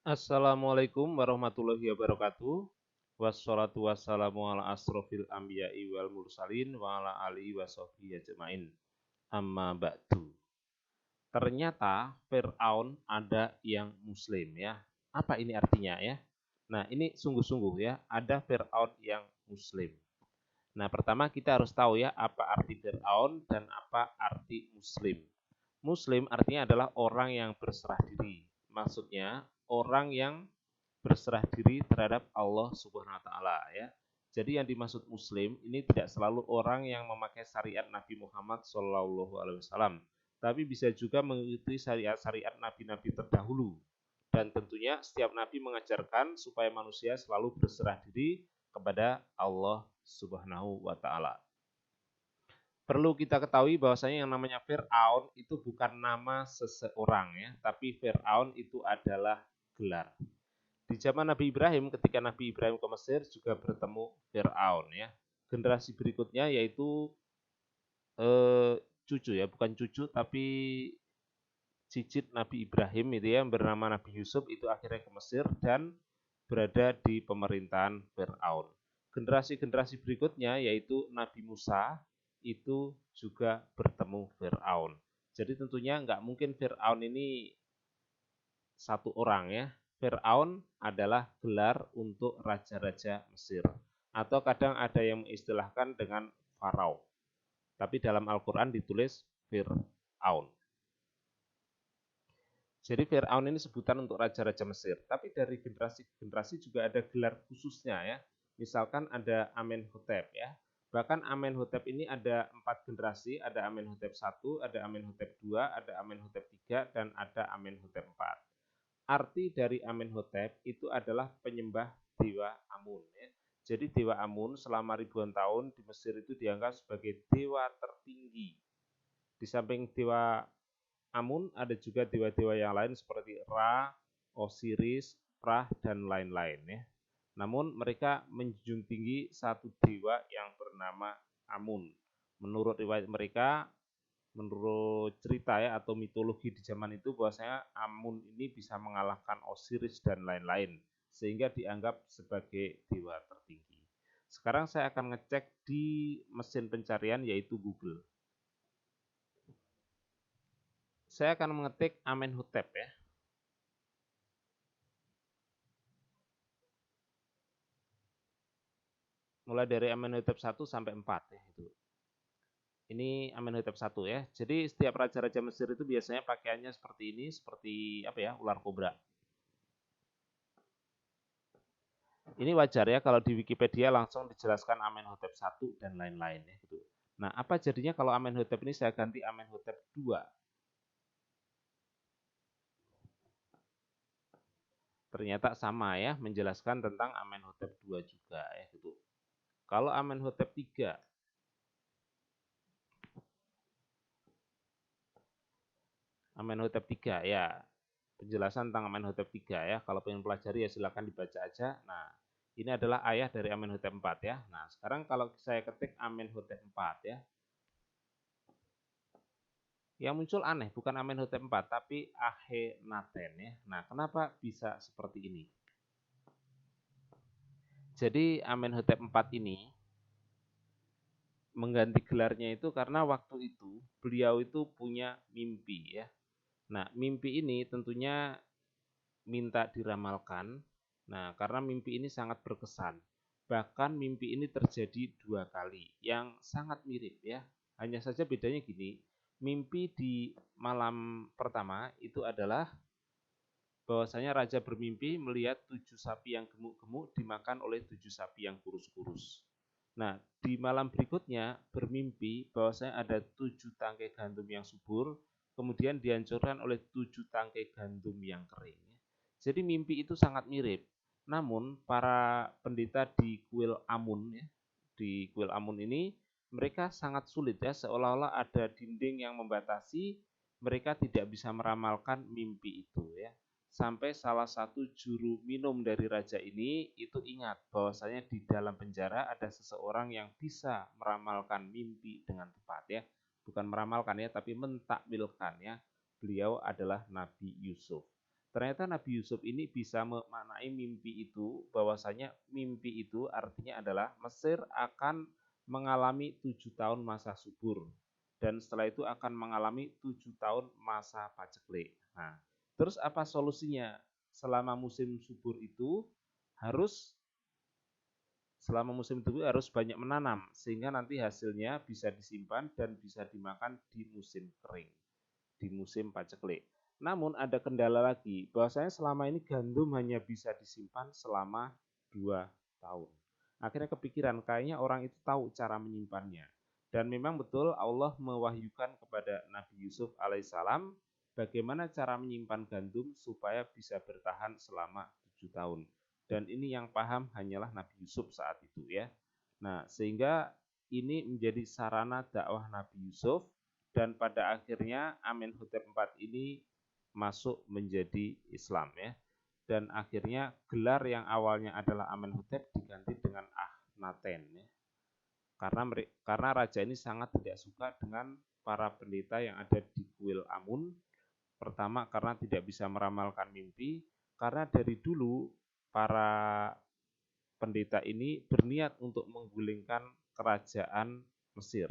Assalamualaikum warahmatullahi wabarakatuh. Wassalatu wassalamu ala asrofil anbiya'i wal mursalin wa ala alihi wa sahbihi ajma'in. Amma ba'du. Ternyata Fir'aun ada yang muslim ya. Apa ini artinya ya? Nah, ini sungguh-sungguh ya, ada Fir'aun yang muslim. Nah, pertama kita harus tahu ya apa arti Fir'aun dan apa arti muslim. Muslim artinya adalah orang yang berserah diri. Maksudnya orang yang berserah diri terhadap Allah Subhanahu wa taala ya. Jadi yang dimaksud muslim ini tidak selalu orang yang memakai syariat Nabi Muhammad SAW, tapi bisa juga mengikuti syariat-syariat nabi-nabi terdahulu. Dan tentunya setiap nabi mengajarkan supaya manusia selalu berserah diri kepada Allah Subhanahu wa taala. Perlu kita ketahui bahwasanya yang namanya Fir'aun itu bukan nama seseorang ya, tapi Fir'aun itu adalah gelar. Di zaman Nabi Ibrahim, ketika Nabi Ibrahim ke Mesir juga bertemu Fir'aun ya. Generasi berikutnya yaitu cucu ya, bukan cucu tapi cicit Nabi Ibrahim itu ya, yang bernama Nabi Yusuf itu akhirnya ke Mesir dan berada di pemerintahan Fir'aun. Generasi-generasi berikutnya yaitu Nabi Musa itu juga bertemu Fir'aun. Jadi tentunya nggak mungkin Fir'aun ini satu orang ya. Fir'aun adalah gelar untuk raja-raja Mesir. Atau kadang ada yang mengistilahkan dengan Farao. Tapi dalam Al-Quran ditulis Fir'aun. Jadi Fir'aun ini sebutan untuk raja-raja Mesir. Tapi dari generasi ke generasi juga ada gelar khususnya ya. Misalkan ada Amenhotep ya. Bahkan Amenhotep ini ada 4 generasi. Ada Amenhotep 1, ada Amenhotep 2, ada Amenhotep 3, dan ada Amenhotep 4. Arti dari Amenhotep itu adalah penyembah dewa Amun ya. Jadi dewa Amun selama ribuan tahun di Mesir itu dianggap sebagai dewa tertinggi. Di samping dewa Amun ada juga dewa-dewa yang lain seperti Ra, Osiris, Prah, dan lain-lain ya. Namun mereka menjunjung tinggi satu dewa yang bernama Amun. Menurut riwayat mereka, menurut cerita ya atau mitologi di zaman itu bahwasanya Amun ini bisa mengalahkan Osiris dan lain-lain sehingga dianggap sebagai dewa tertinggi. Sekarang saya akan ngecek di mesin pencarian yaitu Google. Saya akan mengetik Amenhotep ya. Mulai dari Amenhotep 1 sampai 4 ya itu. Ini Amenhotep 1 ya. Jadi setiap raja-raja Mesir itu biasanya pakaiannya seperti ini, seperti apa ya, ular kobra. Ini wajar ya kalau di Wikipedia langsung dijelaskan Amenhotep 1 dan lain-lain ya gitu. Nah, apa jadinya kalau Amenhotep ini saya ganti Amenhotep 2? Ternyata sama ya, menjelaskan tentang Amenhotep 2 juga ya gitu. Kalau Amenhotep 3, Amenhotep 3 ya, penjelasan tentang Amenhotep 3 ya. Kalau pengen pelajari ya silakan dibaca aja. Nah, ini adalah ayah dari Amenhotep 4 ya. Nah, sekarang kalau saya ketik Amenhotep 4 ya, yang muncul aneh, bukan Amenhotep 4, tapi Akhenaten ya. Nah, kenapa bisa seperti ini? Jadi Amenhotep 4 ini mengganti gelarnya itu karena waktu itu beliau itu punya mimpi ya. Nah, mimpi ini tentunya minta diramalkan. Nah, karena mimpi ini sangat berkesan. Bahkan mimpi ini terjadi 2 kali yang sangat mirip ya. Hanya saja bedanya gini, mimpi di malam pertama itu adalah bahwasanya raja bermimpi melihat 7 sapi yang gemuk-gemuk dimakan oleh 7 sapi yang kurus-kurus. Nah, di malam berikutnya bermimpi bahwasanya ada 7 tangkai gandum yang subur, kemudian dihancurkan oleh 7 tangkai gandum yang kering. Jadi mimpi itu sangat mirip. Namun para pendeta di kuil Amun ya, di kuil Amun ini mereka sangat sulit ya, seolah-olah ada dinding yang membatasi, mereka tidak bisa meramalkan mimpi itu ya. Sampai salah satu juru minum dari raja ini itu ingat bahwasanya di dalam penjara ada seseorang yang bisa meramalkan mimpi dengan tepat ya. Bukan meramalkan ya, tapi mentakwilkan ya. Beliau adalah Nabi Yusuf. Ternyata Nabi Yusuf ini bisa memaknai mimpi itu, bahwasanya mimpi itu artinya adalah Mesir akan mengalami 7 tahun masa subur. Dan setelah itu akan mengalami 7 tahun masa paceklik. Nah, terus apa solusinya? Selama musim subur itu harus selama musim itu harus banyak menanam sehingga nanti hasilnya bisa disimpan dan bisa dimakan di musim kering, di musim paceklik. Namun ada kendala lagi, bahwasanya selama ini gandum hanya bisa disimpan selama 2 tahun. Akhirnya kepikiran, kayaknya orang itu tahu cara menyimpannya. Dan memang betul Allah mewahyukan kepada Nabi Yusuf alaihissalam bagaimana cara menyimpan gandum supaya bisa bertahan selama 7 tahun. Dan ini yang paham hanyalah Nabi Yusuf saat itu ya. Nah, sehingga ini menjadi sarana dakwah Nabi Yusuf dan pada akhirnya Amenhotep IV ini masuk menjadi Islam ya. Dan akhirnya gelar yang awalnya adalah Amenhotep diganti dengan Akhenaten ya. Karena raja ini sangat tidak suka dengan para pendeta yang ada di kuil Amun. Pertama karena tidak bisa meramalkan mimpi, karena dari dulu para pendeta ini berniat untuk menggulingkan kerajaan Mesir,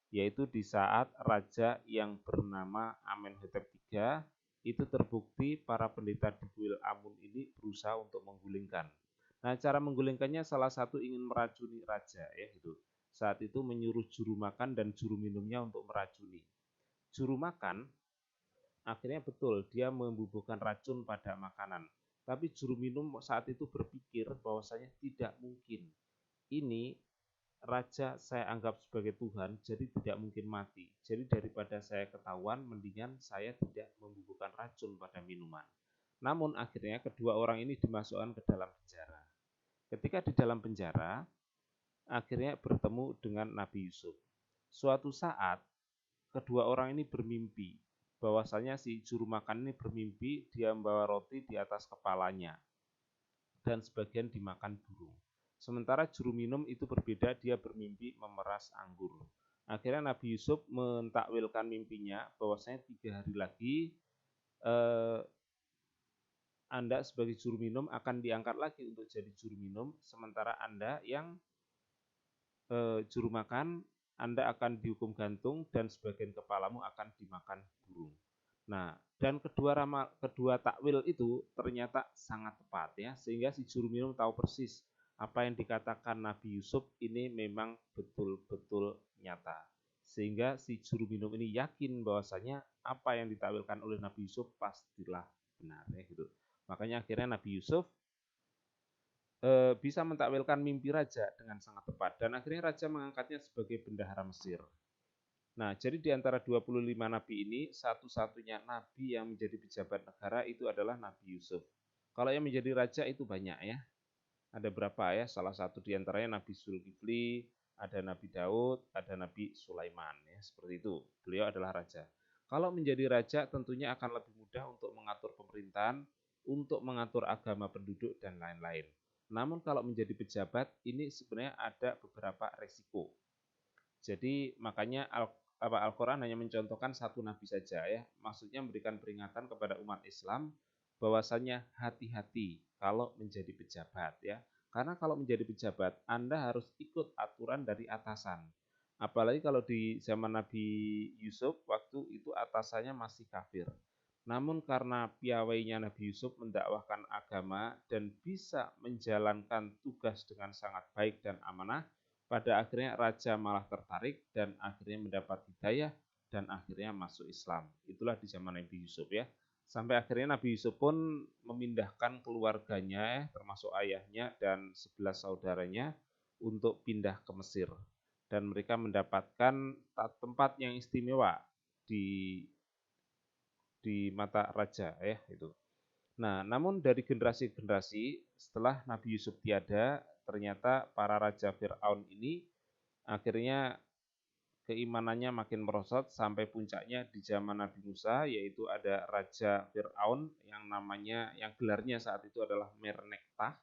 yaitu di saat raja yang bernama Amenhotep III itu terbukti para pendeta di kuil Amun ini berusaha untuk menggulingkan. Nah, cara menggulingkannya salah satu ingin meracuni raja ya gitu. Saat itu menyuruh juru makan dan juru minumnya untuk meracuni. Juru makan akhirnya betul dia membubuhkan racun pada makanan. Tapi juru minum saat itu berpikir bahwasanya tidak mungkin. Ini raja saya anggap sebagai Tuhan, jadi tidak mungkin mati. Jadi daripada saya ketahuan, mendingan saya tidak membubuhkan racun pada minuman. Namun akhirnya kedua orang ini dimasukkan ke dalam penjara. Ketika di dalam penjara, akhirnya bertemu dengan Nabi Yusuf. Suatu saat, kedua orang ini bermimpi bahwasanya si juru makan ini bermimpi dia membawa roti di atas kepalanya dan sebagian dimakan burung. Sementara juru minum itu berbeda, dia bermimpi memeras anggur. Akhirnya Nabi Yusuf mentakwilkan mimpinya bahwasanya 3 hari lagi Anda sebagai juru minum akan diangkat lagi untuk jadi juru minum, sementara Anda yang juru makan Anda akan dihukum gantung dan sebagian kepalamu akan dimakan burung. Nah, dan kedua takwil itu ternyata sangat tepat ya, sehingga si juru minum tahu persis apa yang dikatakan Nabi Yusuf ini memang betul-betul nyata. Sehingga si juru minum ini yakin bahwasanya apa yang ditakwilkan oleh Nabi Yusuf pastilah benar ya gitu. Makanya akhirnya Nabi Yusuf bisa mentakwilkan mimpi raja dengan sangat tepat dan akhirnya raja mengangkatnya sebagai bendahara Mesir. Nah, jadi di antara 25 nabi ini satu-satunya nabi yang menjadi pejabat negara itu adalah Nabi Yusuf. Kalau yang menjadi raja itu banyak ya. Ada berapa ya? Salah satu di antaranya Nabi Zulkifli, ada Nabi Daud, ada Nabi Sulaiman ya, seperti itu. Beliau adalah raja. Kalau menjadi raja tentunya akan lebih mudah untuk mengatur pemerintahan, untuk mengatur agama penduduk dan lain-lain. Namun kalau menjadi pejabat ini sebenarnya ada beberapa resiko. Jadi makanya Al-Quran hanya mencontohkan satu nabi saja ya. Maksudnya memberikan peringatan kepada umat Islam bahwasanya hati-hati kalau menjadi pejabat ya. Karena kalau menjadi pejabat Anda harus ikut aturan dari atasan. Apalagi kalau di zaman Nabi Yusuf waktu itu atasannya masih kafir. Namun karena piawainya Nabi Yusuf mendakwahkan agama dan bisa menjalankan tugas dengan sangat baik dan amanah, pada akhirnya raja malah tertarik dan akhirnya mendapat hidayah dan akhirnya masuk Islam. Itulah di zaman Nabi Yusuf ya. Sampai akhirnya Nabi Yusuf pun memindahkan keluarganya termasuk ayahnya dan 11 saudaranya untuk pindah ke Mesir. Dan mereka mendapatkan tempat yang istimewa di mata raja ya itu. Nah, namun dari generasi-generasi setelah Nabi Yusuf tiada, ternyata para raja Fir'aun ini akhirnya keimanannya makin merosot sampai puncaknya di zaman Nabi Musa, yaitu ada Raja Fir'aun yang gelarnya saat itu adalah Mernekta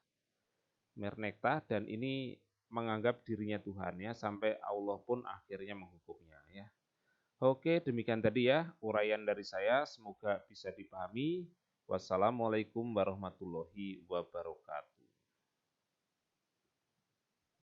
dan ini menganggap dirinya Tuhan ya, sampai Allah pun akhirnya menghukumnya ya. Oke, demikian tadi ya uraian dari saya, semoga bisa dipahami. Wassalamualaikum warahmatullahi wabarakatuh.